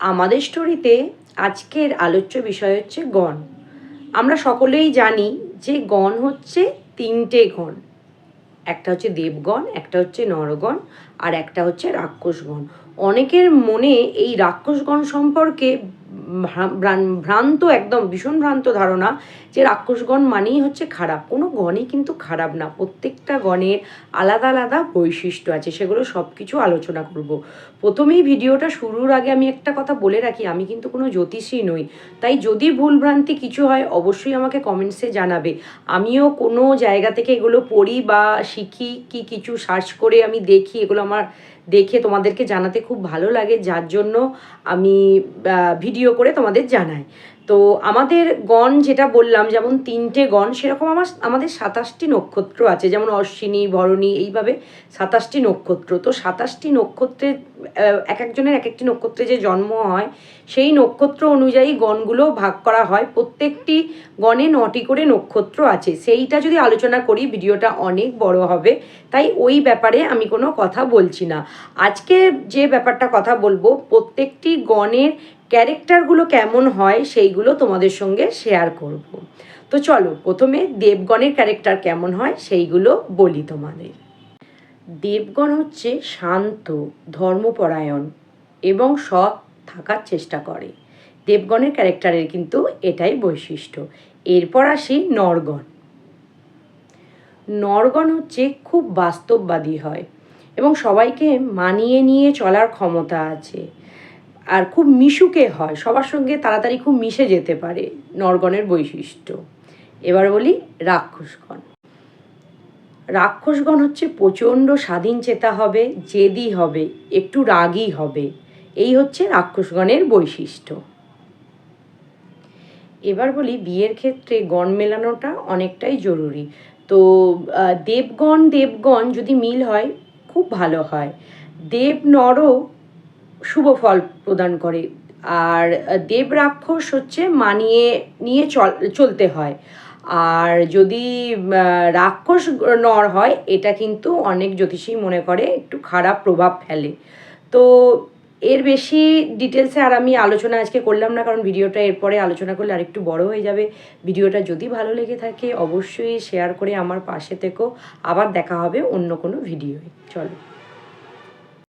আমাদের স্টোরিতে আজকের আলোচ্য বিষয় হচ্ছে গণ। আমরা সকলেই জানি যে গণ হচ্ছে তিনটে গণ। একটা হচ্ছে দেবগণ, একটা হচ্ছে নরগণ, আর একটা হচ্ছে রাক্ষসগণ। অনেকের মনে এই রাক্ষসগণ সম্পর্কে ভ্রান্ত, একদম ভীষণ ভ্রান্ত ধারণা যে রাক্ষসগণ মানেই হচ্ছে খারাপ। কোনো গণই কিন্তু খারাপ না, প্রত্যেকটা গণের আলাদা আলাদা বৈশিষ্ট্য আছে, সেগুলো সব কিছু আলোচনা করব। প্রথমেই ভিডিওটা শুরুর আগে আমি একটা কথা বলে রাখি, আমি কিন্তু কোনো জ্যোতিষী নই, তাই যদি ভুলভ্রান্তি কিছু হয় অবশ্যই আমাকে কমেন্টসে জানাবে। আমিও কোনো জায়গা থেকে এগুলো পড়ি বা শিখি কি কিছু সার্চ করে আমি দেখি, এগুলো আমার দেখে তোমাদেরকে জানাতে খুব ভালো লাগে, যার জন্য আমি ভিডিও করে তোমাদের জানাই। তো আমাদের গণ যেটা বললাম, যেমন তিনটে গণ, সেরকম আমাদের 27টি নক্ষত্র আছে, যেমন অশ্বিনী, ভরণী, এইভাবে 27টি নক্ষত্র। তো 27টি নক্ষত্রের এক একজনের এক একটি নক্ষত্রে যে জন্ম হয়, সেই নক্ষত্র অনুযায়ী গণগুলো ভাগ করা হয়। প্রত্যেকটি গণে 9টি করে নক্ষত্র আছে। সেইটা যদি আলোচনা করি ভিডিওটা অনেক বড় হবে, তাই ওই ব্যাপারে আমি কোনো কথা বলছি না। আজকে যে ব্যাপারটা কথা বলবো, প্রত্যেকটি গণের ক্যারেক্টারগুলো কেমন হয় সেইগুলো তোমাদের সঙ্গে শেয়ার করব। তো চলো প্রথমে দেবগণের ক্যারেক্টার কেমন হয় সেইগুলো বলি তোমাদের। দেবগণ হচ্ছে শান্ত, ধর্মপরায়ণ এবং সৎ থাকার চেষ্টা করে। দেবগণের ক্যারেক্টারের কিন্তু এটাই বৈশিষ্ট্য। এরপর আসি নরগণ। নরগণ হচ্ছে খুব বাস্তববাদী হয় এবং সবাইকে মানিয়ে নিয়ে চলার ক্ষমতা আছে, আর খুব মিশুকে হয়, সবার সঙ্গে তাড়াতাড়ি খুব মিশে যেতে পারে, নরগণের বৈশিষ্ট্য। এবার বলি রাক্ষসগণ। রাক্ষসগণ হচ্ছে প্রচণ্ড স্বাধীনচেতা হবে, জেদি হবে, একটু রাগী হবে, এই হচ্ছে রাক্ষসগণের বৈশিষ্ট্য। এবার বলি বিয়ের ক্ষেত্রে গণ মেলানোটা অনেকটাই জরুরি। তো দেবগণ যদি মিল হয় খুব ভালো হয়। দেব নরও শুভ ফল প্রদান করে, আর দেব রাক্ষস হচ্ছে মানিয়ে নিয়ে চলতে হয়। আর যদি রাক্ষস নর হয়, এটা কিন্তু অনেক জ্যোতিষী মনে করে একটু খারাপ প্রভাব ফেলে। তো এর বেশি ডিটেলসে আর আমি আলোচনা আজকে করলাম না, কারণ ভিডিওটা এরপরে আলোচনা করলে আরেকটু বড় হয়ে যাবে। ভিডিওটা যদি ভালো লেগে থাকে অবশ্যই শেয়ার করে আমার পাশে থেকো। আবার দেখা হবে অন্য কোনো ভিডিওয়। চলো।